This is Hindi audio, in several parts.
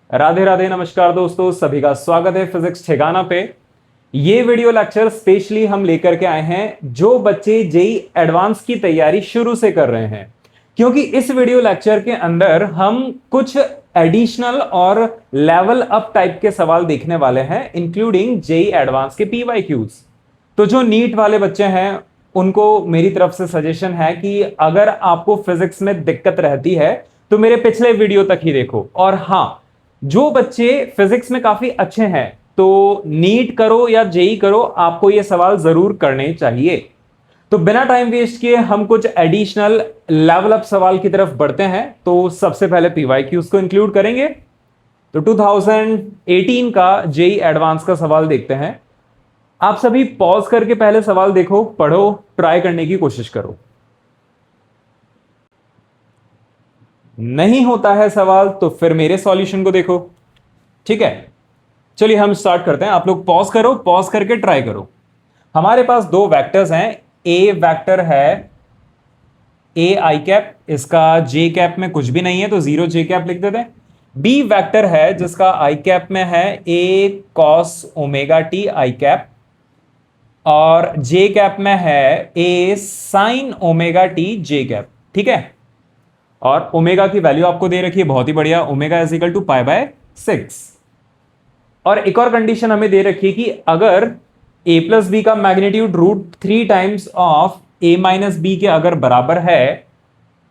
राधे राधे, नमस्कार दोस्तों, सभी का स्वागत है फिजिक्स ठिकाना पे। ये वीडियो लेक्चर स्पेशली हम लेकर के आए हैं जो बच्चे जेई एडवांस की तैयारी शुरू से कर रहे हैं, क्योंकि इस वीडियो लेक्चर के अंदर हम कुछ एडिशनल और लेवल अप टाइप के सवाल देखने वाले हैं, इंक्लूडिंग जेई एडवांस के पीवाईक्यूज। तो जो नीट वाले बच्चे हैं उनको मेरी तरफ से सजेशन है कि अगर आपको फिजिक्स में दिक्कत रहती है तो मेरे पिछले वीडियो तक ही देखो। और हां, जो बच्चे फिजिक्स में काफी अच्छे हैं तो नीट करो या जेई करो, आपको ये सवाल जरूर करने चाहिए। तो बिना टाइम वेस्ट किए हम कुछ एडिशनल लेवल अप सवाल की तरफ बढ़ते हैं। तो सबसे पहले पीवाईक्यूज को इंक्लूड करेंगे। तो 2018 का जेई एडवांस का सवाल देखते हैं। आप सभी पॉज करके पहले सवाल देखो, पढ़ो, ट्राई करने की कोशिश करो। नहीं होता है सवाल तो फिर मेरे सॉल्यूशन को देखो। ठीक है, चलिए हम स्टार्ट करते हैं। आप लोग पॉज करो, पॉज करके ट्राई करो। हमारे पास दो वेक्टर्स हैं। ए वेक्टर है ए आई कैप, इसका जे कैप में कुछ भी नहीं है तो जीरो जे कैप लिख देते हैं। बी वेक्टर है जिसका आई कैप में है A cos omega T I cap, और जे कैप में है A sine omega T J cap. ठीक है, और ओमेगा की वैल्यू आपको दे रखी है, बहुत ही बढ़िया, omega is equal to pi by 6। और एक और कंडीशन हमें दे रखी है कि अगर ए प्लस बी का magnitude √3 times of A minus B के अगर बराबर है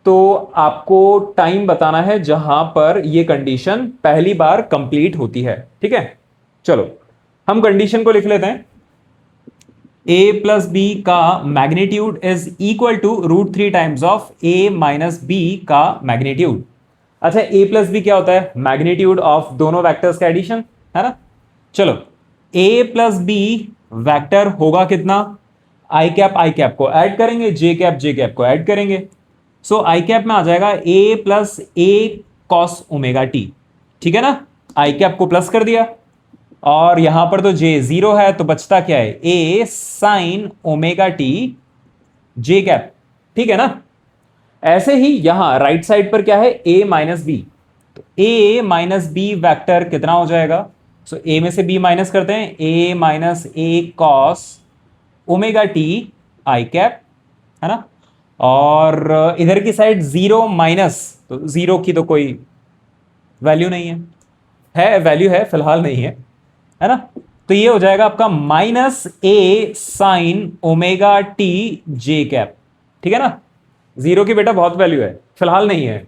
तो आपको टाइम बताना है जहां पर यह कंडीशन पहली बार कंप्लीट होती है। ठीक है, चलो हम कंडीशन को लिख लेते हैं। ए प्लस बी का magnitude is equal to √3 times of A minus B का मैग्नीट्यूड। अच्छा, ए प्लस बी क्या होता है? मैग्नीट्यूड ऑफ दोनों वेक्टर्स का एडिशन, है ना। चलो, ए प्लस बी वेक्टर होगा कितना? आई कैप को ऐड करेंगे, जे कैप को ऐड करेंगे। सो आई कैप में आ जाएगा ए प्लस ए कॉस ओमेगा टी। ठीक है ना, आई कैप को प्लस कर दिया और यहां पर तो जे जीरो है तो बचता क्या है? A sine omega T J cap. ठीक है ना। ऐसे ही यहां राइट साइड पर क्या है? ए माइनस बी। तो ए माइनस बी वैक्टर कितना हो जाएगा? सो ए में से बी माइनस करते हैं, A minus A cos omega T I cap, है ना। और इधर की साइड जीरो माइनस, तो जीरो की तो कोई वैल्यू नहीं है वैल्यू है, फिलहाल नहीं है ना। तो ये हो जाएगा आपका माइनस ए sine omega T J cap. ठीक है ना, जीरो की बेटा बहुत वैल्यू है, फिलहाल नहीं है।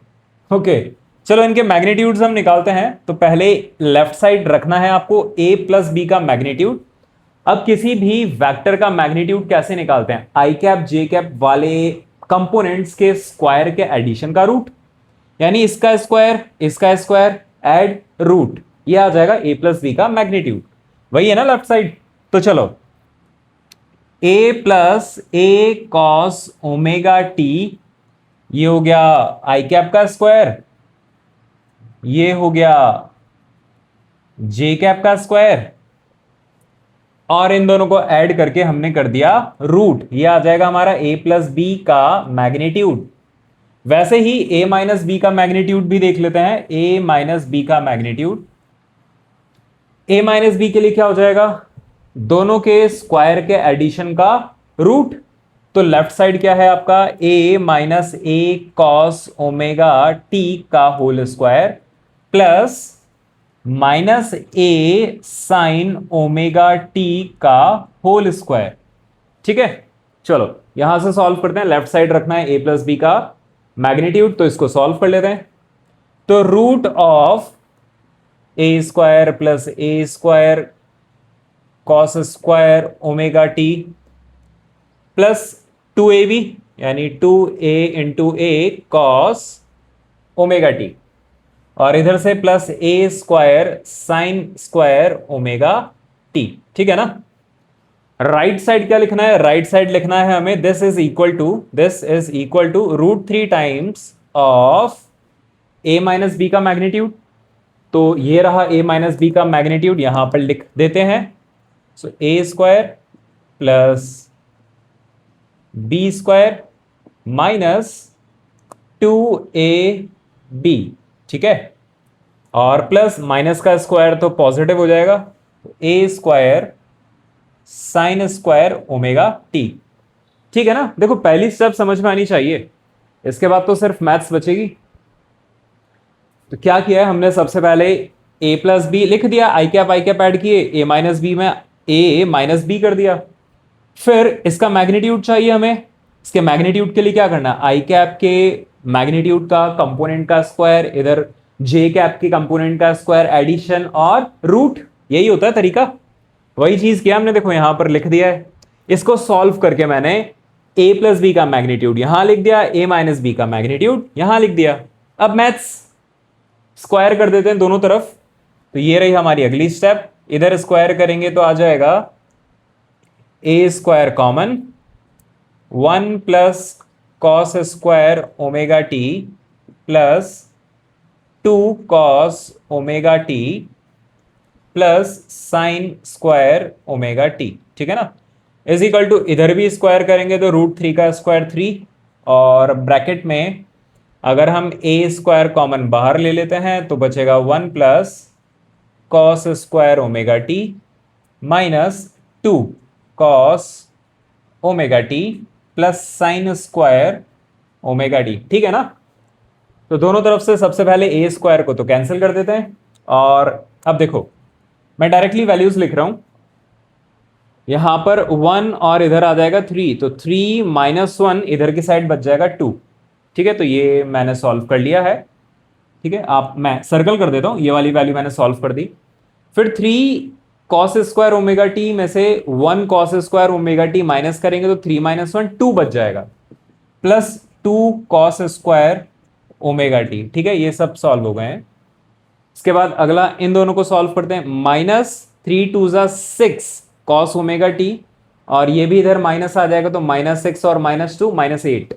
ओके, चलो इनके मैग्नीट्यूड्स हम निकालते हैं। तो पहले लेफ्ट साइड रखना है आपको ए प्लस बी का मैग्नीट्यूड। अब किसी भी वेक्टर का मैग्नीट्यूड कैसे निकालते हैं? आई कैप जे कैप वाले कंपोनेंट्स के स्क्वायर के एडिशन का रूट, यानी इसका स्क्वायर एड रूट, ये आ जाएगा ए प्लस बी का मैग्नीट्यूड। वही है ना लेफ्ट साइड। तो चलो, ए प्लस ए कॉस ओमेगा टी, ये हो गया आई कैप का स्क्वायर, ये हो गया जे कैप का स्क्वायर, और इन दोनों को ऐड करके हमने कर दिया रूट। ये आ जाएगा हमारा ए प्लस बी का मैग्नीट्यूड। वैसे ही ए माइनस बी का मैग्नीट्यूड भी देख लेते हैं। ए माइनस बी का मैग्नीट्यूड, ए माइनस बी के लिए क्या हो जाएगा? दोनों के स्क्वायर के एडिशन का रूट। तो लेफ्ट साइड क्या है आपका? ए minus A cos omega T का होल स्क्वायर प्लस माइनस ए साइन ओमेगा टी का होल स्क्वायर। ठीक है, चलो यहां से सॉल्व करते हैं। लेफ्ट साइड रखना है ए प्लस बी का मैग्नीट्यूड, तो इसको सॉल्व कर लेते हैं। तो root of A square plus A square cos square omega T plus 2ab, यानी 2a into A cos omega T, और इधर से plus A square sine square omega T. ठीक है ना। राइट साइड क्या लिखना है? राइट साइड लिखना है हमें this is equal to √3 times of A minus B का मैग्नीट्यूड। तो ये रहा ए माइनस बी का मैग्नीट्यूड, यहां पर लिख देते हैं। So A square plus B square minus 2ab। ठीक है, और प्लस माइनस का स्क्वायर तो पॉजिटिव हो जाएगा, तो A square sine square omega T. ठीक है ना, देखो पहली स्टेप समझ में आनी चाहिए, इसके बाद तो सिर्फ मैथ्स बचेगी। तो क्या किया है हमने, सबसे पहले ए प्लस बी लिख दिया, आई कैप ऐड किए, ए माइनस बी में ए माइनस बी कर दिया। फिर इसका मैग्नीट्यूड चाहिए हमें, इसके मैग्नीट्यूड के लिए क्या करना, आई कैप के मैग्नीट्यूड का कंपोनेंट का स्क्वायर, इधर जे कैप के कंपोनेंट का स्क्वायर, एडिशन और रूट, यही होता है तरीका। वही चीज किया हमने, देखो यहां पर लिख दिया है। इसको सॉल्व करके मैंने ए प्लस बी का मैग्नीट्यूड यहां लिख दिया, ए माइनस बी का मैग्नीट्यूड यहां लिख दिया। अब मैथ्स स्क्वायर कर देते हैं दोनों तरफ, तो ये रही हमारी अगली स्टेप। इधर स्क्वायर करेंगे तो आ जाएगा A square common, 1 + cos square omega T plus 2 cos omega T plus sine square omega T. ठीक है ना, इज इक्वल टू, इधर भी स्क्वायर करेंगे तो √3 का स्क्वायर 3, और ब्रैकेट में अगर हम ए स्क्वायर कॉमन बाहर ले लेते हैं तो बचेगा 1 + cos square omega T minus 2 cos omega T plus sine square omega T. ठीक है ना, तो दोनों तरफ से सबसे पहले ए स्क्वायर को तो कैंसिल कर देते हैं, और अब देखो मैं डायरेक्टली वैल्यूज लिख रहा हूं, यहां पर 1 और इधर आ जाएगा 3, तो 3 - 1 इधर की साइड बच जाएगा 2। ठीक है, तो ये मैंने सॉल्व कर लिया है। ठीक है, आप मैं सर्कल कर देता हूं, ये वाली वैल्यू मैंने सॉल्व कर दी। फिर 3 cos स्क्वायर ओमेगा टी में से 1 cos square omega T minus करेंगे तो 3 - 1 2 बच जाएगा, plus 2 cos square omega T. ठीक है, ये सब सॉल्व हो गए हैं। इसके बाद अगला इन दोनों को सॉल्व करते हैं, -3 × 2 = 6 cos ओमेगा टी, और ये भी इधर माइनस आ जाएगा तो -6 और -2 -8,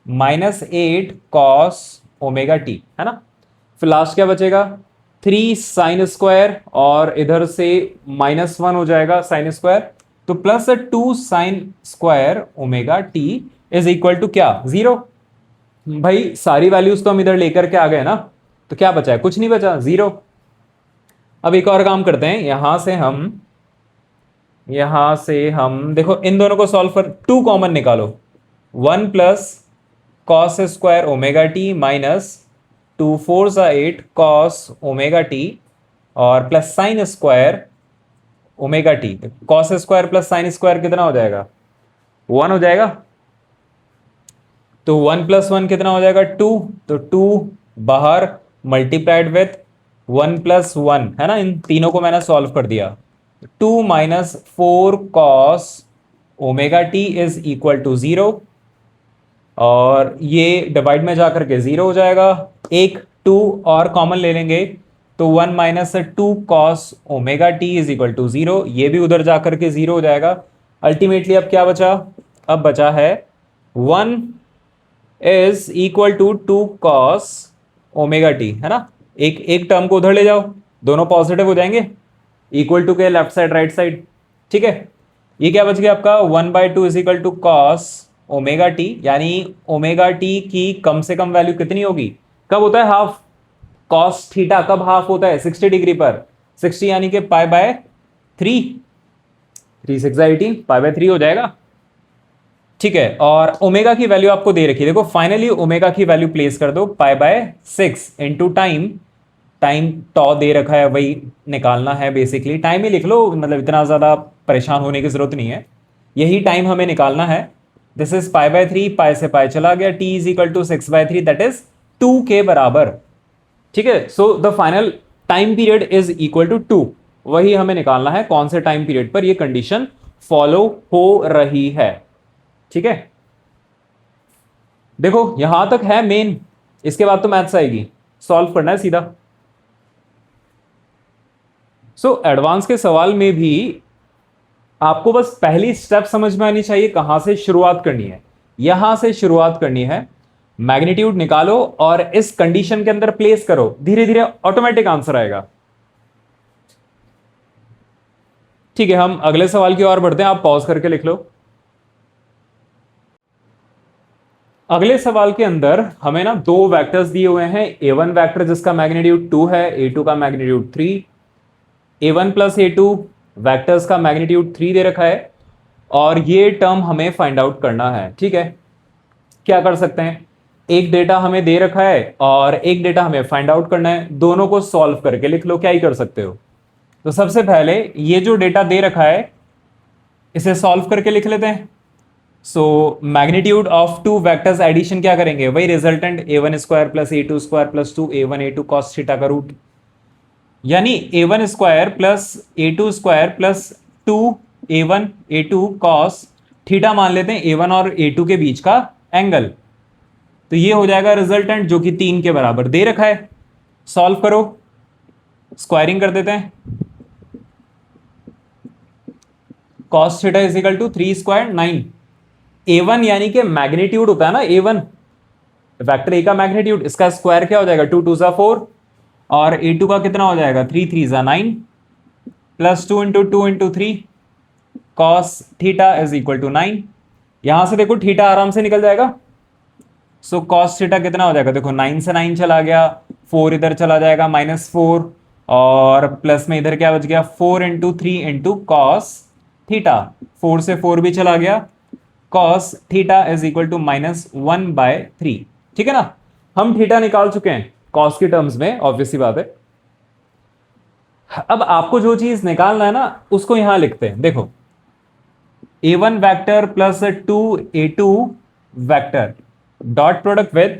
-8 cos ओमेगा टी, है ना। फिर लास्ट क्या बचेगा, 3 साइन स्क्वायर, और इधर से -1 हो जाएगा साइन स्क्वायर, तो plus 2 sine square omega t is equal to क्या, 0। भाई सारी वैल्यूज तो हम इधर लेकर के आ गए ना, तो क्या बचा है, कुछ नहीं बचा, 0। अब एक और काम करते हैं, यहां से हम देखो इन दोनों को सॉल्व कर, 2 कॉमन निकालो, 1 + cos square omega T minus 2 × 4 = 8 cos omega T, और plus sine square omega T. cos square plus sine square कितना हो जाएगा, 1 हो जाएगा, तो 1 + 1 कितना हो जाएगा, 2, तो 2 बाहर मल्टीप्लाइड विथ 1 + 1, है ना, इन तीनों को मैंने सॉल्व कर दिया। 2 - 4 cos omega t is equal to 0, और ये डिवाइड में जाकर के 0 हो जाएगा। एक 2 और कॉमन ले लेंगे तो 1 - 2 cos omega t is equal to 0, ये भी उधर जाकर के 0 हो जाएगा। अल्टीमेटली अब क्या बचा, अब बचा है 1 is equal to 2 cos omega t, है ना। एक एक टर्म को उधर ले जाओ, दोनों पॉजिटिव हो जाएंगे, इक्वल टू के लेफ्ट साइड राइट साइड। ठीक है, ये क्या बच गया आपका, 1/2 is equal to cos omega t, यानी ओमेगा टी की कम से कम वैल्यू कितनी होगी, कब होता है हाफ, cos थीटा कब हाफ होता है, 60 डिग्री पर, 60 यानी कि π/3, 3 × 6 = 18, π/3 हो जाएगा। ठीक है, और ओमेगा की वैल्यू आपको दे रखी है, देखो फाइनली ओमेगा की वैल्यू प्लेस कर दो, π/6 इंटू टाइम, टाइम टॉ दे रखा है वही निकालना है, बेसिकली टाइम ही लिख लो, मतलब इतना ज्यादा परेशान होने की जरूरत नहीं है, यही टाइम हमें निकालना है। दिस इज π/3, पाई से पाई चला गया, t is equal to 6/3, that is 2 के बराबर। ठीक है, so the final time period is equal to 2, वही हमें निकालना है, कौन से टाइम पीरियड पर ये कंडीशन फॉलो हो रही है। ठीक है, देखो यहां तक है मेन, इसके बाद तो मैथ्स आएगी, सॉल्व करना है सीधा। सो एडवांस के सवाल में भी आपको बस पहली स्टेप समझ में आनी चाहिए, कहां से शुरुआत करनी है, यहां से शुरुआत करनी है, मैग्नीट्यूड निकालो और इस कंडीशन के अंदर प्लेस करो, धीरे धीरे ऑटोमेटिक आंसर आएगा। ठीक है, हम अगले सवाल की ओर बढ़ते हैं, आप पॉज करके लिख लो। अगले सवाल के अंदर हमें ना दो वेक्टर्स दिए हुए हैं, A1 वेक्टर जिसका मैग्नीट्यूड 2 है, A2 का magnitude 3। A1 plus A2 vectors का मैग्नीट्यूड 3 दे रखा है और ये टर्म हमें फाइंड आउट करना है। ठीक है, क्या कर सकते हैं, एक डेटा हमें दे रखा है और एक डेटा हमें फाइंड आउट करना है, दोनों को सॉल्व करके लिख लो, क्या ही कर सकते हो। तो सबसे पहले ये जो डेटा दे रखा है इसे सॉल्व करके लिख लेते हैं। So magnitude of two vectors addition क्या करेंगे, वही resultant A1 square plus A2 square plus 2 A1 A2 cos theta का रूट, यानी A1 square plus A2 square plus 2 A1 A2 cos theta मान लेते हैं A1 और A2 के बीच का एंगल। तो ये हो जाएगा रिजल्टेंट जो कि 3 के बराबर दे रखा है। सॉल्व करो, स्क्वायरिंग कर देते हैं। Cos theta is equal to 3 square 9। A1 यानी कि मैग्नीट्यूड होता है ना, A1 वेक्टर A का मैग्नीट्यूड, इसका स्क्वायर क्या हो जाएगा 2 2 4 और A2 का कितना हो जाएगा 3 3 9 plus 2 into 2 into 3 cos theta is equal to 9। यहां से देखो थीटा आराम से निकल जाएगा। सो कॉस थीटा कितना हो जाएगा, देखो 9 से 9 चला गया, 4 इधर चला जाएगा -4 और प्लस में इधर क्या बच गया 4 इंटू 3 इंटू कॉस थीटा, 4 से 4 भी चला गया, cos theta is equal to -1/3। ठीक है ना, हम थीटा निकाल चुके हैं कॉस की टर्म्स में, ऑब्वियसली बात है। अब आपको जो चीज निकालना है ना उसको यहां लिखते हैं, देखो A1 vector plus 2A2 vector dot product with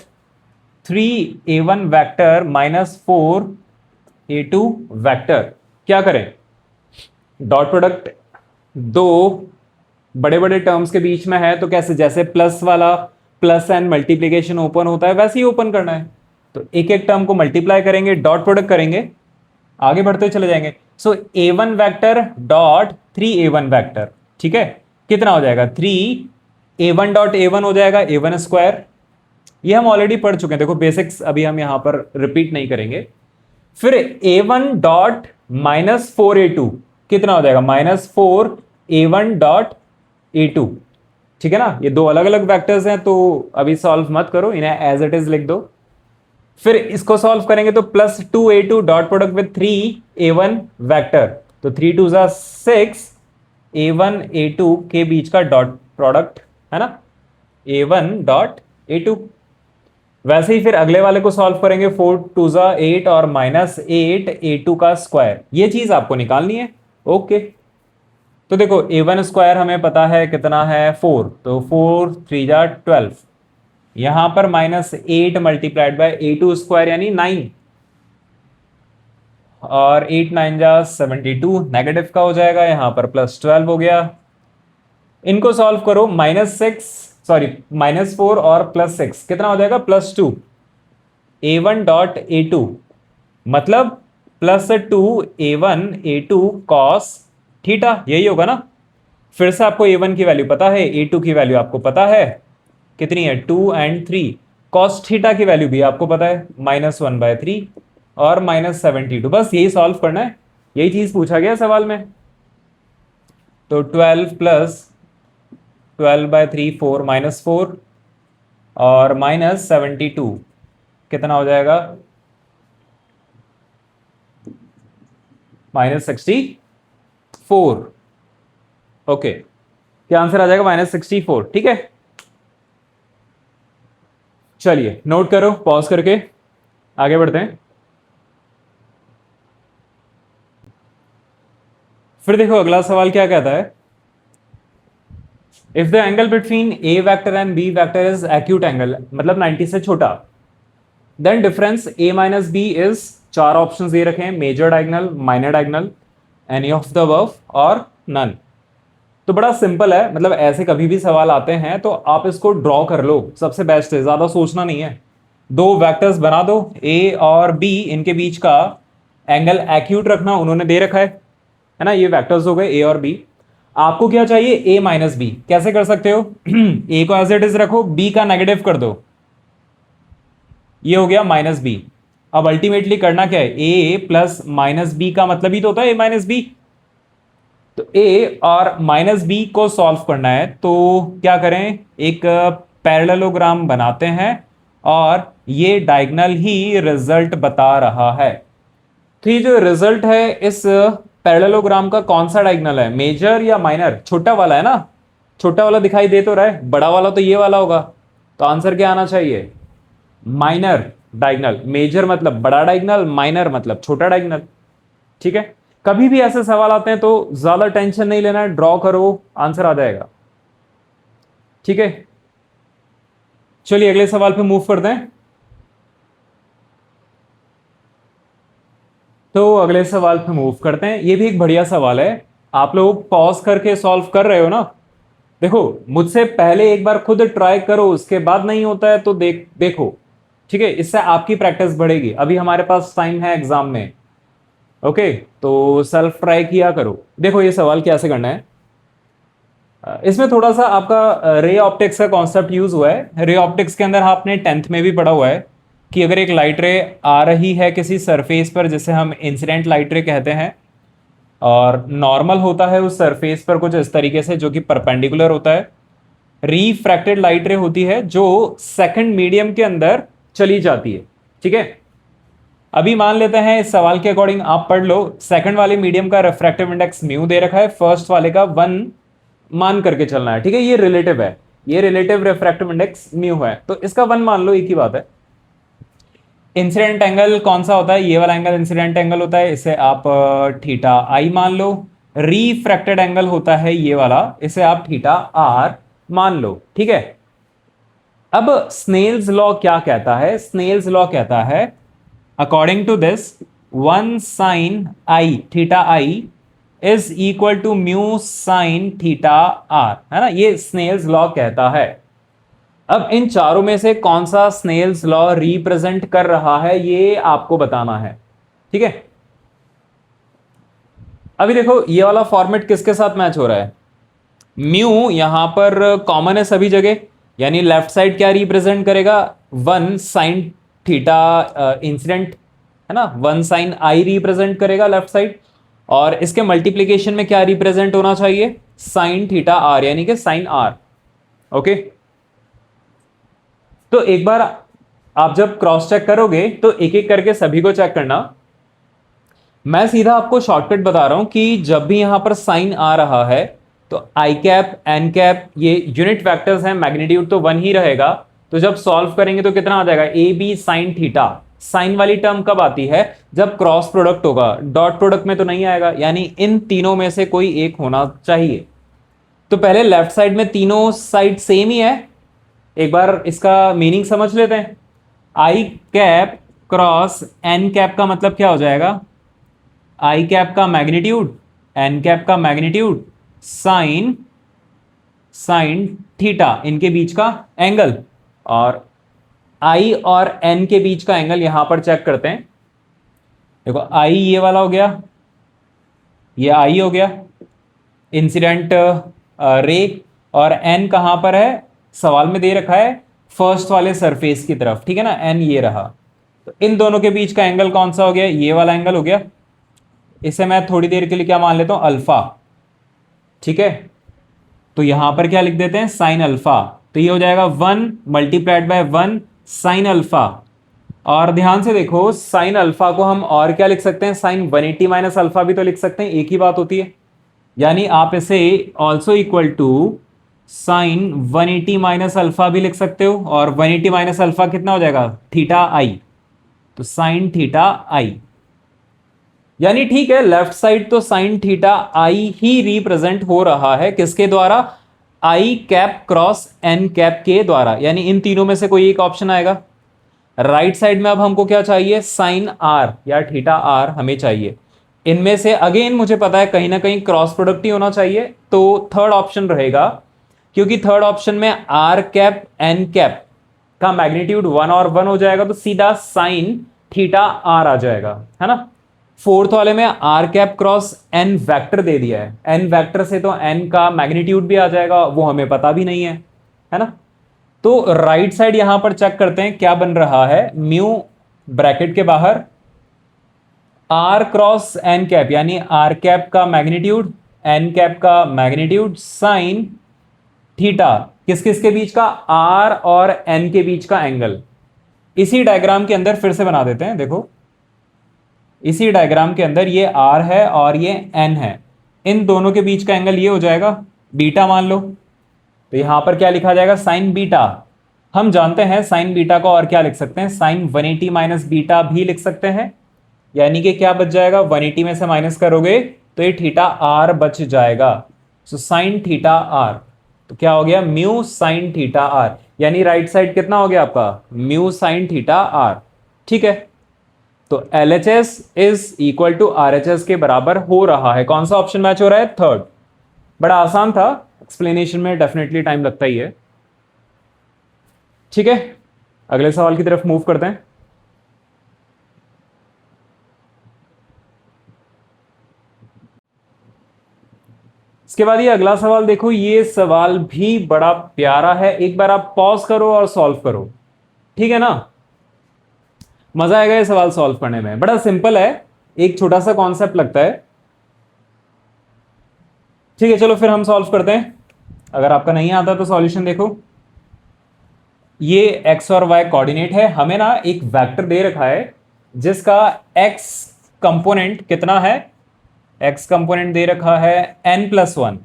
3A1 vector minus 4A2 vector, क्या करें, डॉट प्रोडक्ट दो बड़े बड़े टर्म्स के बीच में है तो कैसे, जैसे प्लस वाला प्लस एंड मल्टीप्लीकेशन ओपन होता है वैसे ही ओपन करना है। तो एक एक टर्म को मल्टीप्लाई करेंगे, डॉट प्रोडक्ट करेंगे, आगे बढ़ते चले जाएंगे। सो A1 vector dot 3A1 vector, ठीक है, कितना हो जाएगा 3A1 डॉट A1 हो जाएगा A1 स्क्वायर, ये हम ऑलरेडी पढ़ चुके हैं, देखो बेसिक्स अभी हम यहां पर रिपीट नहीं करेंगे। फिर A1 डॉट -4A2 कितना हो जाएगा -4A1 डॉट A2। ठीक है ना, ये दो अलग अलग वेक्टर्स हैं तो अभी सॉल्व मत करो, इन्हें एज इट इज लिख दो। फिर इसको सॉल्व करेंगे तो +2A2 dot product with 3A1 vector, तो 3 2 6 A1 A2 के बीच का डॉट प्रोडक्ट है ना, A1 डॉट A2। वैसे ही फिर अगले वाले को सॉल्व करेंगे, 4 2 8 और -8 A2 का स्क्वायर, ये चीज आपको निकालनी है। ओके, तो देखो A1 स्क्वायर हमें पता है कितना है 4, तो 4 3 12, यहां पर -8 मल्टीप्लाइड बाय A2 स्क्वायर यानी 9 और 8 9 72, नेगेटिव का हो जाएगा, यहां पर +12 हो गया। इनको सॉल्व करो, -4 और +6 कितना हो जाएगा +2 A1 डॉट A2, मतलब +2 A1 A2 कॉस थीटा, यही होगा ना। फिर से आपको A1 की वैल्यू पता है, A2 की वैल्यू आपको पता है कितनी है 2 और 3, कॉस थीटा की वैल्यू भी आपको पता है -1/3 और -72, बस यही सॉल्व करना है, यही चीज पूछा गया सवाल में। तो 12 + 12/3 4 -4 और -72 कितना हो जाएगा -64। ओके, क्या आंसर आ जाएगा -64। ठीक है, चलिए नोट करो, पॉज करके आगे बढ़ते हैं। फिर देखो अगला सवाल क्या कहता है, if the angle between A vector and B vector is acute angle, मतलब 90 से छोटा, then difference A minus B is, चार ऑप्शन दे रखे हैं, major diagonal, minor diagonal, any of the above और नन। तो बड़ा सिंपल है, मतलब ऐसे कभी भी सवाल आते हैं तो आप इसको ड्रॉ कर लो, सबसे बेस्ट है, ज्यादा सोचना नहीं है। दो वेक्टर्स बना दो A और B, इनके बीच का एंगल एक्यूट रखना, उन्होंने दे रखा है ना, ये वेक्टर्स हो गए A और B। आपको क्या चाहिए A माइनस B, कैसे कर सकते हो A को एज इट इज रखो, B का नेगेटिव कर दो, ये हो गया -B। अब अल्टीमेटली करना क्या है, A प्लस -B का मतलब ही तो होता है A माइनस B। तो A और -B को सॉल्व करना है, तो क्या करें, एक पैरेललोग्राम बनाते हैं और ये डायगोनल ही रिजल्ट बता रहा है। तो ये जो रिजल्ट है इस पैरेललोग्राम का कौन सा डायगोनल है, मेजर या माइनर? छोटा वाला है ना, छोटा वाला दिखाई दे तो रहा है, बड़ा वाला तो ये वाला होगा। तो आंसर क्या आना चाहिए? Minor diagonal. मेजर मतलब बड़ा डायगोनल, माइनर मतलब छोटा डायगोनल। ठीक है, कभी भी ऐसे सवाल आते हैं तो ज्यादा टेंशन नहीं लेना है, ड्रॉ करो आंसर आ जाएगा। ठीक है, चलिए अगले सवाल पे मूव करते हैं। तो अगले सवाल पे मूव करते हैं, ये भी एक बढ़िया सवाल है। आप लोग पॉज करके सॉल्व कर रहे हो ना? देखो, मुझसे पहले एक बार खुद ट्राई करो, उसके बाद नहीं होता है तो देखो। ठीक है, इससे आपकी प्रैक्टिस बढ़ेगी। अभी हमारे पास टाइम है एग्जाम में। ओके, तो सेल्फ ट्राई किया करो। देखो ये सवाल कैसे करना है। इसमें थोड़ा सा आपका रे ऑप्टिक्स का कॉन्सेप्ट यूज हुआ है। रे ऑप्टिक्स के अंदर आपने 10th में भी पढ़ा हुआ है कि अगर एक लाइट रे आ रही है किसी सरफेस पर, जिसे हम इंसिडेंट लाइट रे कहते हैं, और नॉर्मल होता है उस सरफेस पर कुछ इस तरीके से जो कि परपेंडिकुलर होता है। रिफ्रैक्टेड लाइट रे होती है जो सेकंड मीडियम के अंदर चली जाती है। ठीक है, अभी मान लेते हैं इस सवाल के अकॉर्डिंग आप पढ़ लो, सेकंड वाले मीडियम का रिफ्रैक्टिव इंडेक्स म्यू दे रखा है, फर्स्ट वाले का 1 मान करके चलना है। ठीक है, ये रिलेटिव है, ये रिलेटिव रिफ्रैक्टिव इंडेक्स म्यू है, तो इसका 1 मान लो, एक ही बात है। इंसिडेंट एंगल कौन सा होता है? ये वाला एंगल इंसिडेंट एंगल होता है, इसे आप थीटा आई मान लो। रिफ्रैक्टेड एंगल होता है ये वाला, इसे आप थीटा आर मान लो। ठीक है, अब स्नेल्स लॉ क्या कहता है? स्नेल्स लॉ कहता है according to this 1 sine I theta I is equal to mu sine theta R, है ना? ये स्नेल्स लॉ कहता है। अब इन चारों में से कौन सा स्नेल्स लॉ रिप्रेजेंट कर रहा है ये आपको बताना है। ठीक है, अभी देखो ये वाला फॉर्मेट किसके साथ मैच हो रहा है? म्यू यहां पर कॉमन है सभी जगह, यानी लेफ्ट साइड क्या रिप्रेजेंट करेगा? 1 साइन थीटा इंसिडेंट, है ना? 1 साइन आई रिप्रेजेंट करेगा लेफ्ट साइड, और इसके मल्टीप्लीकेशन में क्या रिप्रेजेंट होना चाहिए? साइन थीटा आर, यानी कि साइन आर। ओके, तो एक बार आप जब क्रॉस चेक करोगे तो एक एक करके सभी को चेक करना। मैं सीधा आपको शॉर्टकट बता रहा हूं कि जब भी यहां पर साइन आ रहा है तो आई कैप एन कैप ये यूनिट वेक्टर्स हैं, मैग्नीट्यूड तो 1 ही रहेगा। तो जब सॉल्व करेंगे तो कितना आ जाएगा? A B sine theta. Sine वाली टर्म कब आती है? जब क्रॉस प्रोडक्ट होगा, डॉट प्रोडक्ट में तो नहीं आएगा, यानी इन तीनों में से कोई एक होना चाहिए। तो पहले लेफ्ट साइड में तीनों साइड सेम ही है, एक बार इसका मीनिंग समझ लेते हैं। आई कैप क्रॉस एन कैप का मतलब क्या हो जाएगा? आई कैप का मैग्नीट्यूड, एन कैप का मैग्नीट्यूड, साइन साइन थीटा, इनके बीच का एंगल, और आई और एन के बीच का एंगल यहां पर चेक करते हैं। देखो आई ये वाला हो गया, ये आई हो गया इंसिडेंट रे, और एन कहां पर है? सवाल में दे रखा है फर्स्ट वाले सरफेस की तरफ। ठीक है ना, एन ये रहा। तो इन दोनों के बीच का एंगल कौन सा हो गया? ये वाला एंगल हो गया। इसे मैं थोड़ी देर के लिए क्या मान लेता हूं? अल्फा। ठीक है, तो यहां पर क्या लिख देते हैं? Sine alpha. तो ये हो जाएगा 1 मल्टीप्लाइड बाय 1 साइन अल्फा। और ध्यान से देखो, साइन अल्फा को हम और क्या लिख सकते हैं? साइन 180 माइनस अल्फा भी तो लिख सकते हैं, एक ही बात होती है। यानी आप इसे also equal to sine 180 minus alpha भी लिख सकते हो, और 180 माइनस अल्फा कितना हो जाएगा? थीटा आई। तो साइन थीटा आई, यानी ठीक है, लेफ्ट साइड तो साइन थीटा आई ही रिप्रेजेंट हो रहा है, किसके द्वारा? आई कैप क्रॉस एन कैप के द्वारा, यानी इन तीनों में से कोई एक ऑप्शन आएगा। राइट साइड में अब हमको क्या चाहिए? साइन आर या थीटा आर हमें चाहिए। इनमें से अगेन मुझे पता है कहीं ना कहीं क्रॉस प्रोडक्ट ही होना चाहिए, तो थर्ड ऑप्शन रहेगा, क्योंकि थर्ड ऑप्शन में आर कैप एन कैप का मैग्नीट्यूड 1 और 1 हो जाएगा, तो सीधा साइन थीटा आर आ जाएगा, है ना? फोर्थ वाले में R cap cross N vector दे दिया है, एन वेक्टर से तो एन का मैग्नीट्यूड भी आ जाएगा, वो हमें पता भी नहीं है ना? तो राइट साइड यहां पर चेक करते हैं क्या बन रहा है। म्यू ब्रैकेट के बाहर आर क्रॉस एन कैप, यानी आर कैप का मैग्नीट्यूड, एन कैप का मैग्नीट्यूड, साइन थीटा किस किस के बीच का, आर और एन के बीच का एंगल। इसी डायग्राम के अंदर फिर से बना देते हैं, देखो इसी डायग्राम के अंदर ये आर है और ये एन है, इन दोनों के बीच का एंगल ये हो जाएगा बीटा मान लो। तो यहां पर क्या लिखा जाएगा, साइन बीटा। हम जानते हैं साइन बीटा को और क्या लिख सकते हैं, साइन 180 माइनस बीटा भी लिख सकते हैं। यानी कि क्या बच जाएगा, 180 में से माइनस करोगे तो ये थीटा आर बच जाएगा। सो साइन थीटा आर, तो क्या हो गया, म्यू साइन थीटा आर। यानी राइट साइड कितना हो गया आपका, म्यू साइन थीटा आर। ठीक है, तो LHS is equal to RHS के बराबर हो रहा है। कौन सा ऑप्शन मैच हो रहा है, थर्ड। बड़ा आसान था, एक्सप्लेनेशन में डेफिनेटली टाइम लगता ही है। ठीक है, अगले सवाल की तरफ मूव करते हैं। इसके बाद ये अगला सवाल देखो, ये सवाल भी बड़ा प्यारा है। एक बार आप पॉज करो और सॉल्व करो, ठीक है ना, मजा आएगा ये सवाल सॉल्व करने में। बड़ा सिंपल है, एक छोटा सा कॉन्सेप्ट लगता है। ठीक है, चलो फिर हम सॉल्व करते हैं। अगर आपका नहीं आता तो सॉल्यूशन देखो। ये एक्स और वाई कोऑर्डिनेट है, हमें ना एक वेक्टर दे रखा है जिसका एक्स कंपोनेंट कितना है, एक्स कंपोनेंट दे रखा है n+1,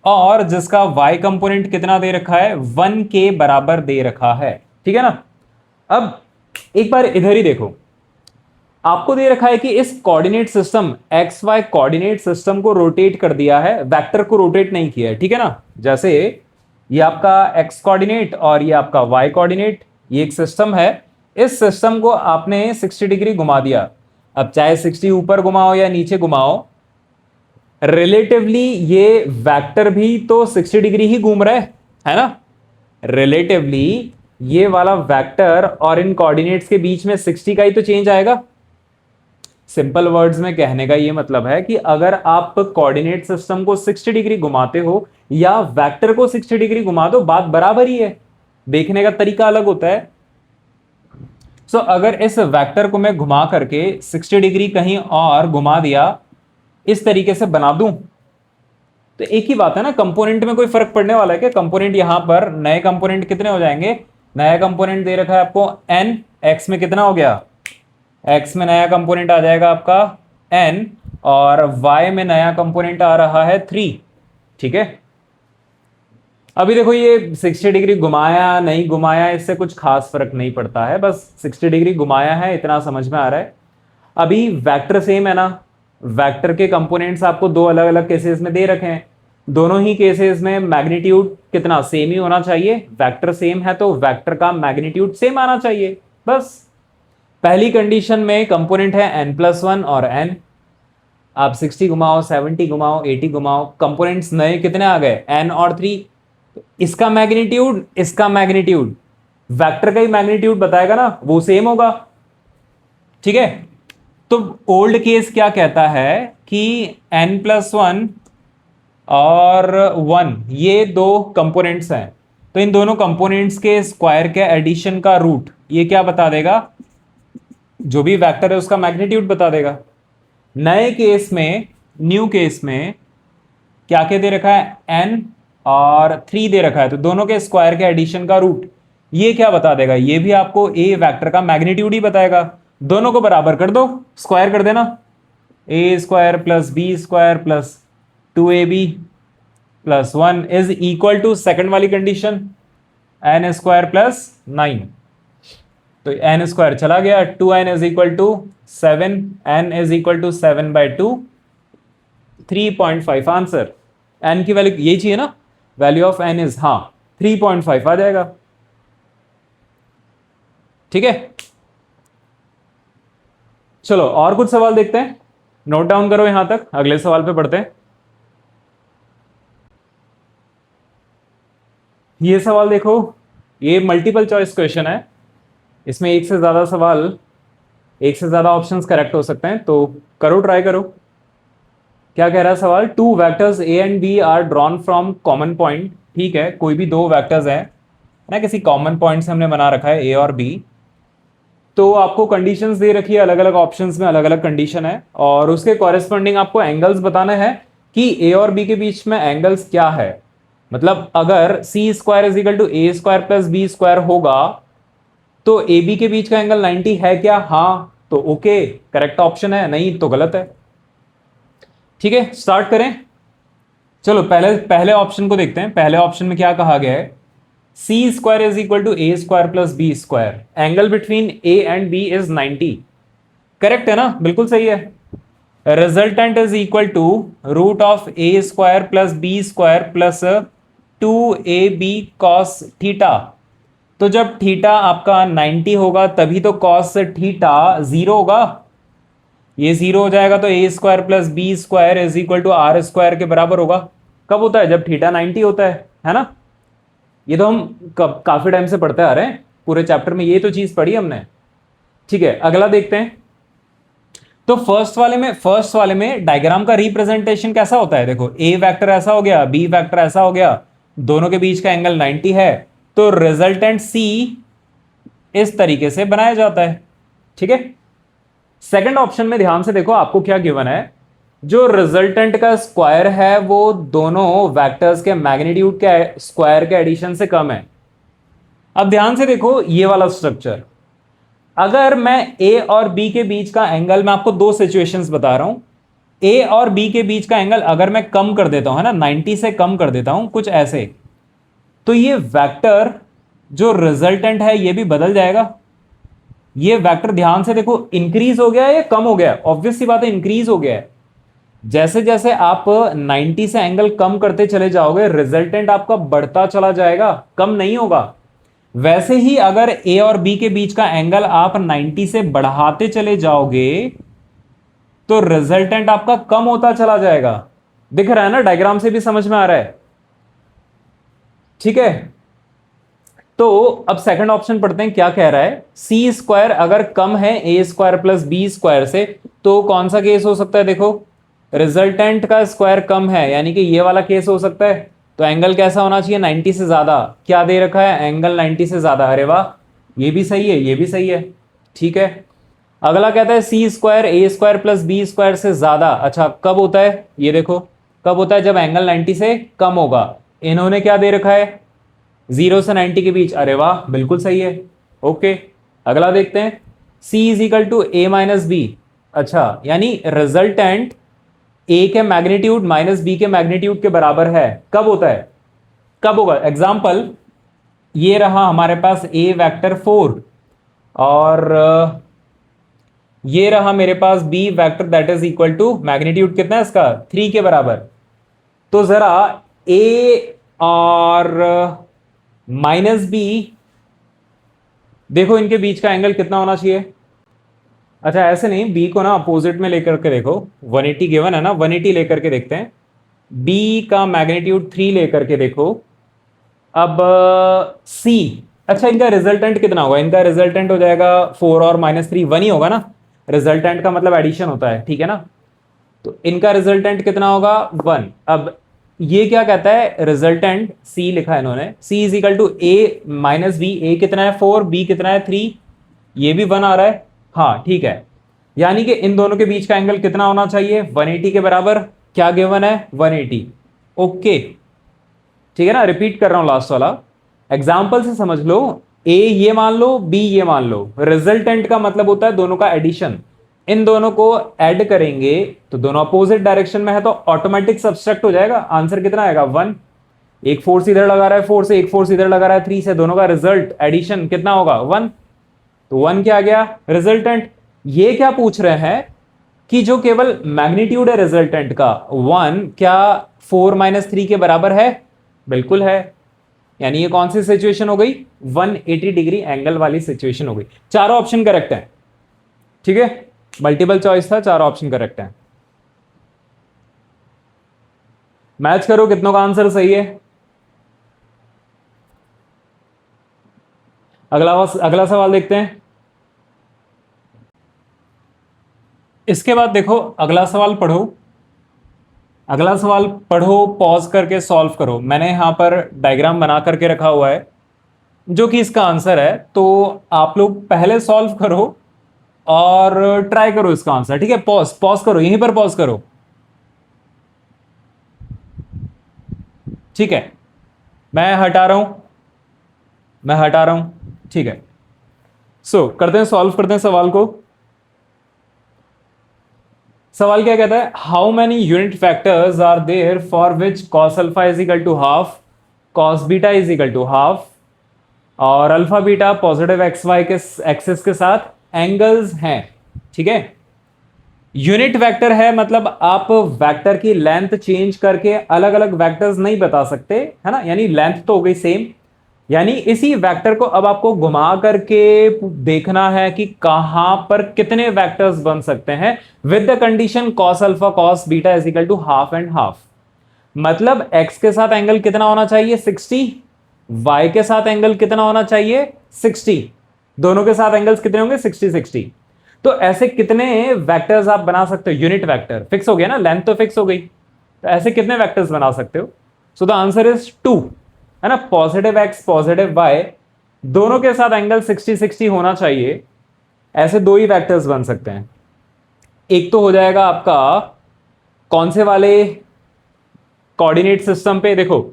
और जिसका y कंपोनेंट कितना दे रखा है, 1 के बराबर दे रखा है। ठीक है ना। अब एक बार इधर ही देखो, आपको दे रखा है कि इस coordinate system X Y coordinate system को रोटेट कर दिया है, वेक्टर को रोटेट नहीं किया है। ठीक है ना, जैसे ये आपका एक्स कोऑर्डिनेट और ये आपका वाई कोऑर्डिनेट, ये एक सिस्टम है। इस सिस्टम को आपने 60 डिग्री घुमा दिया। अब चाहे 60 ऊपर घुमाओ या नीचे घुमाओ, रिलेटिवली ये वेक्टर भी तो 60 डिग्री ही घूम रहा है ना। रिलेटिवली ये वाला वेक्टर और इन कोऑर्डिनेट्स के बीच में 60 का ही तो चेंज आएगा। सिंपल वर्ड्स में कहने का ये मतलब है कि अगर आप कोऑर्डिनेट सिस्टम को 60 डिग्री घुमाते हो या वेक्टर को 60 डिग्री घुमा दो, बात बराबर ही है, देखने का तरीका अलग होता है। सो अगर इस वेक्टर को मैं घुमा करके 60 डिग्री कहीं और घुमा दिया, इस तरीके से बना दूं, तो एक ही बात है ना, कंपोनेंट में कोई फर्क पड़ने वाला है क्या। कंपोनेंट यहां पर नए कंपोनेंट कितने हो जाएंगे, नया कंपोनेंट दे रखा है आपको n, x में कितना हो गया, x में नया कंपोनेंट आ जाएगा आपका n, और y में नया कंपोनेंट आ रहा है 3। ठीक है, अभी देखो ये 60 डिग्री घुमाया नहीं घुमाया इससे कुछ खास फर्क नहीं पड़ता है, बस 60 डिग्री घुमाया है इतना समझ में आ रहा है। अभी वेक्टर सेम है ना, वेक्टर के कंपोनेंट्स आपको दो अलग अलग केसेस में दे रखे हैं, दोनों ही केसेस में मैग्नीट्यूड कितना सेम ही होना चाहिए। वेक्टर सेम है तो वेक्टर का मैग्नीट्यूड सेम आना चाहिए। बस पहली कंडीशन में कंपोनेंट है n+1 और n, आप 60 घुमाओ 70 घुमाओ 80 घुमाओ, कंपोनेंट्स नए कितने आ गए, n और 3। तो इसका मैग्नीट्यूड वेक्टर का ही मैग्नीट्यूड बताएगा ना, वो सेम होगा। ठीक है, तो ओल्ड केस क्या कहता है कि n+1 और 1 ये दो कंपोनेंट्स हैं, तो इन दोनों कंपोनेंट्स के स्क्वायर के एडिशन का रूट ये क्या बता देगा, जो भी वेक्टर है उसका मैग्नीट्यूड बता देगा। नए केस में, न्यू केस में क्या क्या दे रखा है, n और 3 दे रखा है, तो दोनों के स्क्वायर के एडिशन का रूट ये क्या बता देगा, ये भी आपको ए वेक्टर का मैग्नीट्यूड ही बताएगा। दोनों को बराबर कर दो, स्क्वायर कर देना, a² + b² + 2ab + 1 is equal to second वाली कंडीशन n² + 9। तो n² चला गया, 2n = 7, n = 7/2, 3.5 आंसर। n की वैल्यू यही चाहिए ना, वैल्यू ऑफ n इज, हाँ 3.5 आ जाएगा। ठीक है, चलो और कुछ सवाल देखते हैं, नोट डाउन करो यहां तक, अगले सवाल पे बढ़ते हैं। ये सवाल देखो, ये मल्टीपल चॉइस क्वेश्चन है, इसमें एक से ज्यादा सवाल, एक से ज्यादा ऑप्शंस करेक्ट हो सकते हैं, तो करो, ट्राई करो। क्या कह रहा है सवाल, 2 vectors a and b are drawn from common point. ठीक है, कोई भी दो वेक्टर्स हैं ना, किसी कॉमन पॉइंट से हमने बना रखा है a और b, तो आपको कंडीशंस दे रखी है, अलग अलग ऑप्शंस में अलग अलग कंडीशन है, और उसके कॉरेस्पॉन्डिंग आपको एंगल्स बताना है कि a और b के बीच में एंगल्स क्या है। मतलब अगर C square is equal to A square plus B square होगा तो ए बी के बीच का एंगल 90 है क्या? हाँ, तो ओके, करेक्ट ऑप्शन है, नहीं तो गलत है। ठीक है, स्टार्ट करें। चलो पहले पहले ऑप्शन को देखते हैं। पहले ऑप्शन में क्या कहा गया है? C square is equal to A square plus B square, angle between A and B is 90। Correct है ना? बिल्कुल सही है। Resultant is equal to root of A square plus B square plus 2ab cos theta. तो जब थीटा आपका 90 होगा तभी तो कॉस थीटा 0 होगा। ये 0 हो जाएगा तो A square plus B square is equal to R square के बराबर होगा। कब होता है? जब थीटा 90 होता है ना? ये तो हम काफी टाइम से पढ़ते आ रहे हैं, पूरे चैप्टर में ये तो चीज पढ़ी हमने। ठीक है, अगला देखते हैं। तो फर्स्ट वाले में डायग्राम का रिप्रेजेंटेशन कैसा होता है? देखो, ए वेक्टर ऐसा हो गया, बी वेक्टर ऐसा हो गया, दोनों के बीच का एंगल 90 है, तो रिजल्टेंट सी इस तरीके से बनाया जाता है। ठीक है, सेकंड ऑप्शन में ध्यान से देखो, आपको क्या गिवन है? जो रिजल्टेंट का स्क्वायर है वो दोनों वेक्टर्स के मैग्नीट्यूड के स्क्वायर के एडिशन से कम है। अब ध्यान से देखो ये वाला स्ट्रक्चर, अगर मैं ए और बी के बीच का एंगल, मैं आपको दो सिचुएशंस बता रहा हूं, ए और बी के बीच का एंगल अगर मैं कम कर देता हूं, है ना, 90 से कम कर देता हूं कुछ ऐसे, तो ये वेक्टर जो रिजल्टेंट है ये भी बदल जाएगा। ये वेक्टर ध्यान से देखो, इंक्रीज हो गया है या कम हो गया है? ऑब्वियस सी बात है, इंक्रीज हो गया है। जैसे जैसे आप 90 से एंगल कम करते चले जाओगे रिजल्टेंट आपका बढ़ता चला जाएगा, कम नहीं होगा। वैसे ही अगर ए और बी के बीच का एंगल आप 90 से बढ़ाते चले जाओगे तो रिजल्टेंट आपका कम होता चला जाएगा। दिख रहा है ना? डायग्राम से भी समझ में आ रहा है। ठीक है, तो अब सेकंड ऑप्शन पढ़ते हैं, क्या कह रहा है? सी स्क्वायर अगर कम है ए स्क्वायर प्लस बी स्क्वायर से, तो कौन सा केस हो सकता है? देखो, रिजल्टेंट का स्क्वायर कम है, यानी कि ये वाला केस हो सकता है। तो एंगल कैसा होना चाहिए? 90 से ज्यादा। क्या दे रखा है? एंगल 90 से ज्यादा। अरे वाह, ये भी सही है, ये भी सही है। ठीक है, अगला कहता है सी स्क्वायर ए स्क्वायर प्लस बी स्क्वायर से ज्यादा। अच्छा, कब होता है? ये देखो, कब होता है? जब एंगल 90 से कम होगा। इन्होंने क्या दे रखा है? 0 से 90 के बीच। अरे वाह, बिल्कुल सही है। ओके, अगला देखते हैं। C is equal to A minus B. अच्छा, यानी रिजल्टेंट ए के मैग्नीट्यूड माइनस बी के मैग्नीट्यूड के बराबर है। कब होता है? कब होगा? एग्जाम्पल, ये रहा हमारे पास ए वेक्टर 4 और ये रहा मेरे पास B vector that is equal to magnitude कितना है इसका? 3 के बराबर। तो जरा ए और माइनस बी देखो, इनके बीच का एंगल कितना होना चाहिए? अच्छा, ऐसे नहीं, बी को ना अपोजिट में लेकर के देखो, 180 गिवन है ना, 180 लेकर के देखते हैं। बी का मैग्नीट्यूड 3 लेकर के देखो। अब सी, अच्छा इनका रिजल्टेंट कितना होगा? इनका रिजल्टेंट हो जाएगा 4 और -3 1 ही होगा ना। रिजल्टेंट का मतलब एडिशन होता है, ठीक है ना? तो इनका रिजल्टेंट कितना होगा? 1। अब ये क्या कहता है? रिजल्टेंट सी लिखा है इन्होंने, C is equal to A minus B. A कितना है? 4, बी कितना है? 3। ये भी 1 आ रहा है। हाँ ठीक है, यानी कि इन दोनों के बीच का एंगल कितना होना चाहिए? 180 के बराबर। क्या गिवन है? 180। ओके, ठीक है ना? रिपीट कर रहा हूं लास्ट वाला, एग्जाम्पल से समझ लो। ए ये मान लो, बी ये मान लो। रिजल्टेंट का मतलब होता है दोनों का एडिशन। इन दोनों को ऐड करेंगे तो दोनों अपोजिट डायरेक्शन में है तो ऑटोमेटिक सब्सट्रैक्ट हो जाएगा। आंसर कितना आएगा? 1। एक फोर्स इधर लगा रहा है 4 से, एक फोर्स इधर लगा रहा है 3 से, दोनों का रिजल्ट एडिशन कितना होगा? 1। तो 1 क्या आ गया? रिजल्टेंट। ये क्या पूछ रहे हैं कि जो केवल मैग्नीट्यूड है रिजल्टेंट का 1, क्या 4 - 3 के बराबर है? बिल्कुल है। यानी ये कौन सी सिचुएशन हो गई? 180 डिग्री एंगल वाली सिचुएशन हो गई। चारों ऑप्शन करेक्ट है। ठीक है, मल्टीपल चॉइस था, चारों ऑप्शन करेक्ट है। मैच करो कितनों का आंसर सही है। अगला सवाल देखते हैं। इसके बाद देखो, अगला सवाल पढ़ो, अगला सवाल पढ़ो, पॉज करके सॉल्व करो। मैंने यहां पर डायग्राम बना करके रखा हुआ है जो कि इसका आंसर है, तो आप लोग पहले सॉल्व करो और ट्राई करो इसका आंसर। ठीक है, पॉज पॉज करो, यहीं पर पॉज करो। ठीक है, मैं हटा रहा हूं, मैं हटा रहा हूं, ठीक है। सो करते हैं, सॉल्व करते हैं सवाल को। सवाल क्या कहता है, how many unit factors are there for which cos alpha is equal to half, cos beta is equal to half, और alpha beta positive X Y के एक्सिस के साथ एंगल्स हैं, ठीक है। यूनिट वेक्टर है मतलब आप वेक्टर की लेंथ चेंज करके अलग अलग वेक्टर्स नहीं बता सकते, है ना, यानी लेंथ तो हो गई सेम, यानी इसी वेक्टर को अब आपको घुमा करके देखना है कि कहां पर कितने वेक्टर्स बन सकते हैं with the condition cos alpha cos beta is equal to half and half. मतलब x के साथ एंगल कितना होना चाहिए 60, y के साथ एंगल कितना होना चाहिए 60, दोनों के साथ एंगल्स कितने होंगे 60 60। तो ऐसे कितने वेक्टर्स आप बना सकते हो, यूनिट वेक्टर फिक्स हो गया ना, लेंथ तो फिक्स हो गई, तो ऐसे कितने वेक्टर्स बना सकते हो। सो द आंसर इज 2, है ना, पॉजिटिव x पॉजिटिव y दोनों के साथ एंगल 60 60 होना चाहिए, ऐसे दो ही वेक्टर्स बन सकते हैं। एक तो हो जाएगा आपका कौन से वाले कोऑर्डिनेट सिस्टम पे, देखो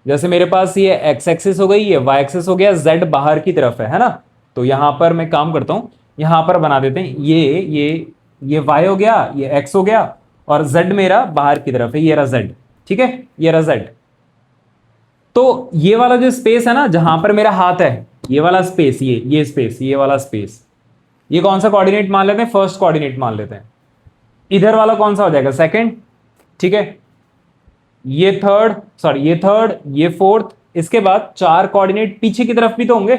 जैसे मेरे पास ये एक्स एक्सिस हो गई, ये वाई एक्सिस हो गया, जेड बाहर की तरफ है ना, तो यहां पर मैं काम करता हूं, यहां पर बना देते हैं, ये वाई हो गया, ये एक्स हो गया, और जेड मेरा बाहर की तरफ है, ये रहा जेड, ठीक है, ये रहा जेड। तो ये वाला जो स्पेस है ना जहां पर मेरा हाथ है, ये वाला स्पेस, ये स्पेस, ये वाला स्पेस, ये कौन सा कोऑर्डिनेट मान लेते हैं, फर्स्ट कोऑर्डिनेट मान लेते हैं। इधर वाला कौन सा हो जाएगा, सेकंड, ठीक है, ये थर्ड, सॉरी ये थर्ड, ये फोर्थ, इसके बाद चार कोऑर्डिनेट पीछे की तरफ भी तो होंगे,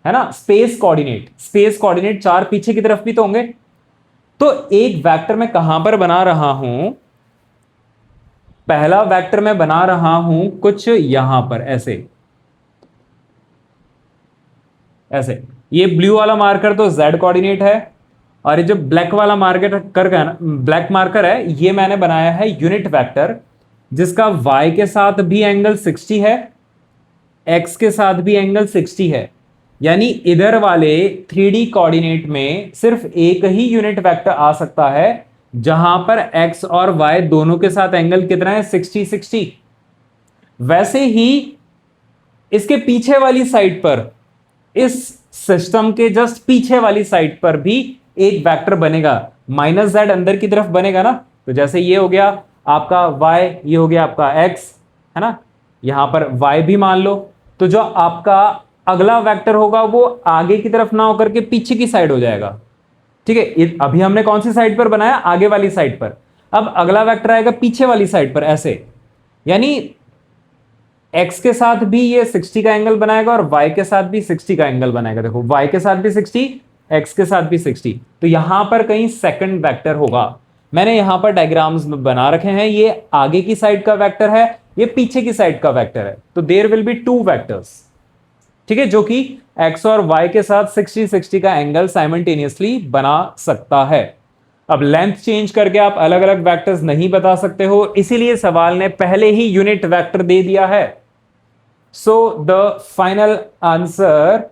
है ना, स्पेस कोऑर्डिनेट, स्पेस कोऑर्डिनेट चार पीछे की तरफ भी तो होंगे। तो एक वेक्टर मैं कहां पर बना रहा हूं, पहला वेक्टर मैं बना रहा हूं कुछ यहां पर ऐसे, ऐसे, ये ब्लू वाला मार्कर तो z कोऑर्डिनेट है, और ये जो ब्लैक वाला मार्कर कर ना, ब्लैक मार्कर है, ये मैंने बनाया है यूनिट वेक्टर जिसका y के साथ भी एंगल 60 है, x के साथ भी एंगल 60 है, यानी इधर वाले 3D कोऑर्डिनेट में सिर्फ एक ही यूनिट वेक्टर आ सकता है जहां पर x और y दोनों के साथ एंगल कितना है 60 60। वैसे ही इसके पीछे वाली साइड पर, इस सिस्टम के जस्ट पीछे वाली साइड पर भी एक वेक्टर बनेगा, माइनस जेड अंदर की तरफ बनेगा ना, तो जैसे ये हो गया आपका y, ये हो गया आपका x, है ना, यहां पर y भी मान लो, तो जो आपका अगला वेक्टर होगा वो आगे की तरफ ना होकर के पीछे की साइड हो जाएगा, ठीक है। अभी हमने कौन सी साइड पर बनाया, आगे वाली साइड पर, अब अगला वेक्टर आएगा पीछे वाली साइड पर ऐसे, यानी x के साथ भी ये 60 का एंगल बनाएगा और y के साथ भी 60 का एंगल बनाएगा, देखो y के साथ भी 60, x के साथ भी 60, तो यहां पर कहीं सेकंड वेक्टर होगा। मैंने यहां पर डायग्राम्स में बना रखे हैं, ये आगे की साइड का वेक्टर है, ये पीछे की साइड का वेक्टर है, तो there will be two vectors, ठीक है, जो कि x और y के साथ 60 60 का एंगल साइमल्टेनियसली बना सकता है। अब लेंथ चेंज करके आप अलग अलग वेक्टर्स नहीं बता सकते हो, इसीलिए सवाल ने पहले ही यूनिट वेक्टर दे दिया है। So the final answer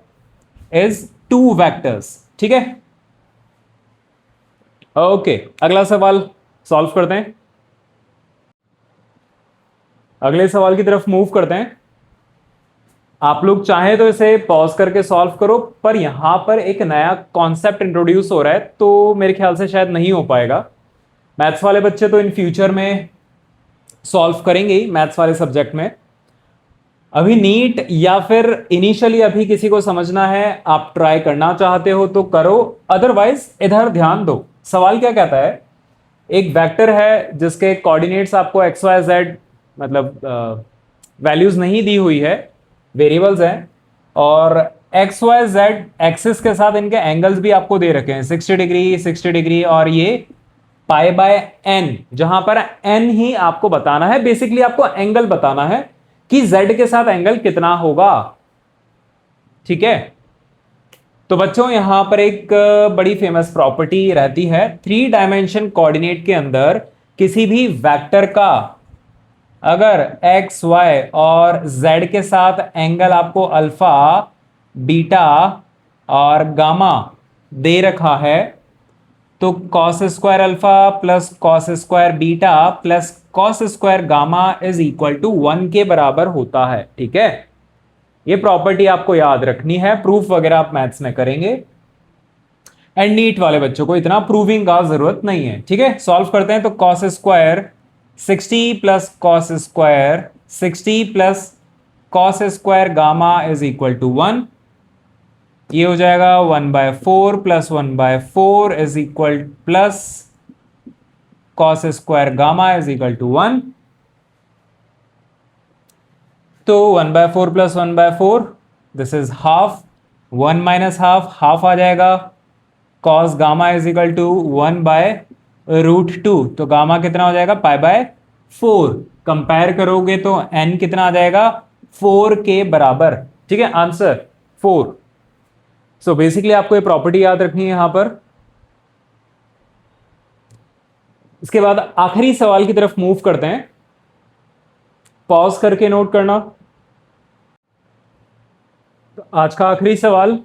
is 2 vectors, ठीक है। ओके, अगला सवाल सॉल्व करते हैं, अगले सवाल की तरफ मूव करते हैं। आप लोग चाहें तो इसे पॉज करके सॉल्व करो, पर यहां पर एक नया कॉन्सेप्ट इंट्रोड्यूस हो रहा है तो मेरे ख्याल से शायद नहीं हो पाएगा। मैथ्स वाले बच्चे तो इन फ्यूचर में सॉल्व करेंगे ही मैथ्स वाले सब्जेक्ट में, अभी नीट या फिर इनिशियली अभी किसी को समझना है, आप ट्राई करना चाहते हो तो करो, अदरवाइज इधर ध्यान दो। सवाल क्या कहता है, एक वेक्टर है जिसके कोऑर्डिनेट्स आपको एक्स वाई जेड मतलब वैल्यूज नहीं दी हुई है, वेरिएबल्स हैं, और एक्स वाई जेड एक्सिस के साथ इनके एंगल्स भी आपको दे रखे हैं 60 डिग्री 60 डिग्री, और ये पाई बाय एन, जहां पर एन ही आपको बताना है, बेसिकली आपको एंगल बताना है कि z के साथ एंगल कितना होगा, ठीक है। तो बच्चों यहां पर एक बड़ी फेमस प्रॉपर्टी रहती है, 3 डायमेंशन कोऑर्डिनेट के अंदर किसी भी वेक्टर का अगर x y और z के साथ एंगल आपको अल्फा बीटा और गामा दे रखा है, तो cos square alpha plus cos square beta plus cos square gamma is equal to 1 के बराबर होता है। ठीक है, ये प्रॉपर्टी आपको याद रखनी है, प्रूफ वगैरह आप मैथ्स में करेंगे। एंड नीट वाले बच्चों को इतना प्रूविंग का जरूरत नहीं है। ठीक है, सॉल्व करते हैं। तो कॉस स्क्वायर 60 प्लस कॉस स्क्वायर 60 प्लस cos square gamma is equal to 1। ये हो जाएगा 1/4 plus 1/4 is equal plus cos square gamma is equal to 1। तो 1/4 plus 1/4 this is half, 1 minus half, half आ जाएगा। Cos gamma is equal to 1/√2। तो गामा कितना हो जाएगा π/4। कंपेयर करोगे तो n कितना आ जाएगा 4 के बराबर। ठीक है, आंसर 4। सो बेसिकली आपको ये प्रॉपर्टी याद रखनी है यहां पर। इसके बाद आखिरी सवाल की तरफ मूव करते हैं, पॉज करके नोट करना। तो आज का आखिरी सवाल,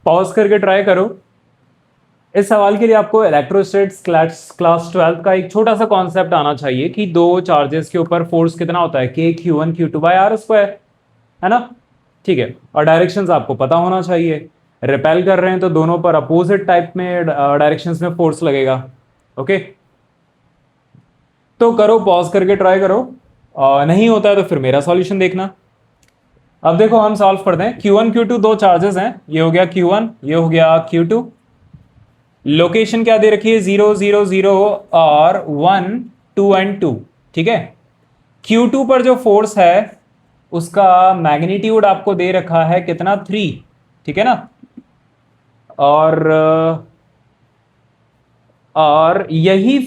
पॉज करके ट्राई करो। इस सवाल के लिए आपको इलेक्ट्रोस्टैटिक्स क्लास 12 का एक छोटा सा कॉन्सेप्ट आना चाहिए कि दो चार्जेस के ऊपर फोर्स कितना होता है, k q1 q2/r², है ना। ठीक है, और डायरेक्शंस आपको पता होना चाहिए। रिपेल कर रहे हैं तो दोनों पर अपोजिट टाइप में डायरेक्शंस में फोर्स लगेगा। ओके, तो करो, पॉज करके ट्राई करो। नहीं होता है तो फिर मेरा सॉल्यूशन देखना। अब देखो हम सॉल्व करते हैं। Q1 Q2 दो चार्जेस हैं, ये हो गया Q1, ये हो गया Q2। लोकेशन क्या दे रखी है, 0 0 0 और 1 2 एंड 2। ठीक है, Q2 पर जो फोर्स है उसका मैग्नीट्यूड आपको दे रखा है कितना, 3। ठीक है ना, और यही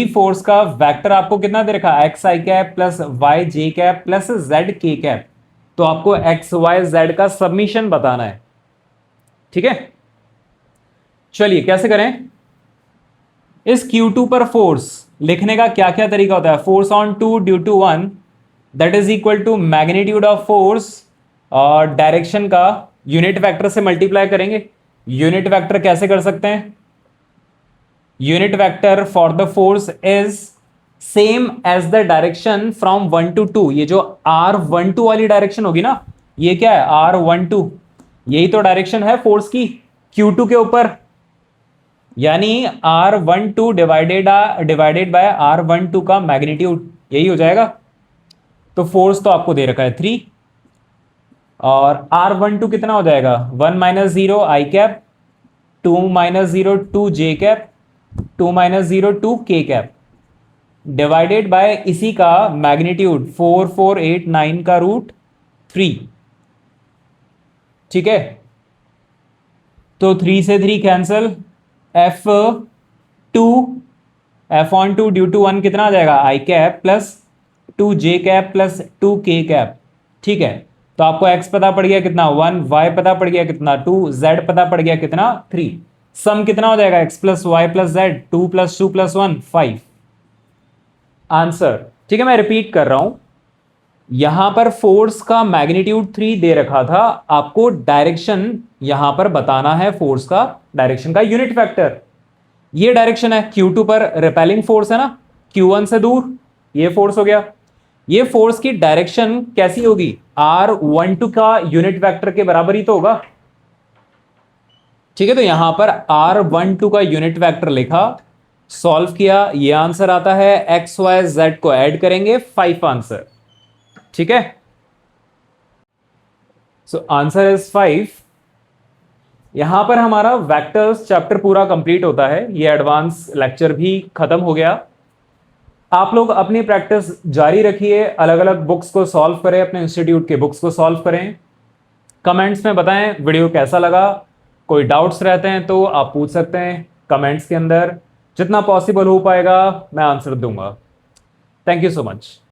फोर्स का वेक्टर आपको कितना दे रखा है, xi कैप प्लस वाई जे कैप प्लस जेड के कैप। तो आपको एक्स वाई जेड का सबमिशन बताना है। ठीक है, चलिए कैसे करें। इस Q2 पर फोर्स लिखने का क्या क्या तरीका होता है, force on 2 due to 1 that is equal to magnitude of force और डायरेक्शन का यूनिट वेक्टर से मल्टीप्लाई करेंगे। यूनिट वेक्टर कैसे कर सकते हैं, unit vector for the force is same as the direction from 1 to 2। ये जो R12 वाली डायरेक्शन होगी ना, ये क्या है R12, यही तो डायरेक्शन है फोर्स की Q2 के ऊपर, यानी R12 डिवाइडेड बाय R12 का मैग्नीट्यूड, यही हो जाएगा। तो फोर्स तो आपको दे रखा है 3 और R12 कितना हो जाएगा, 1 माइनस 0 आई कैप, 2 माइनस 0 2 जे कैप, 2 माइनस 0 2 के कैप, डिवाइडेड बाय इसी का मैग्नीट्यूड 4489 का रूट 3। ठीक है, तो 3 से 3 कैंसल, F(2) ड्यू टू 1 कितना आ जाएगा, आई कैप प्लस 2 जे कैप प्लस 2 के कैप। ठीक है, तो आपको x पता पड़ गया कितना 1, y पता पड़ गया कितना 2, z पता पड़ गया कितना 3। सम कितना हो जाएगा x plus Y plus Z, 2 plus 2 plus 1 5 answer. ठीक है, मैं रिपीट कर रहा हूं, यहां पर फोर्स का मैग्नीट्यूड 3 दे रखा था, आपको डायरेक्शन यहां पर बताना है, फोर्स का डायरेक्शन का यूनिट वेक्टर। ये डायरेक्शन है, Q2 पर रिपेलिंग फोर्स है ना, Q1 से दूर, ये फोर्स हो गया। ये फोर्स की डायरेक्शन कैसी होगी, R12 का यूनिट वेक्टर के बराबर ही तो होगा। ठीक है, तो यहां पर R12 का यूनिट वेक्टर लिखा, सॉल्व किया, ये आंसर आता है। एक्स वाई जेड को ऐड करेंगे 5 आंसर। ठीक है, सो आंसर इज 5। यहां पर हमारा वेक्टर्स चैप्टर पूरा कंप्लीट होता है, ये एडवांस लेक्चर भी खत्म हो गया। आप लोग अपनी प्रैक्टिस जारी रखिए, अलग अलग बुक्स को सॉल्व करें, अपने इंस्टीट्यूट के बुक्स को सॉल्व करें। कमेंट्स में बताएं वीडियो कैसा लगा, कोई डाउट्स रहते हैं तो आप पूछ सकते हैं कमेंट्स के अंदर, जितना पॉसिबल हो पाएगा मैं आंसर दूंगा। Thank you so much.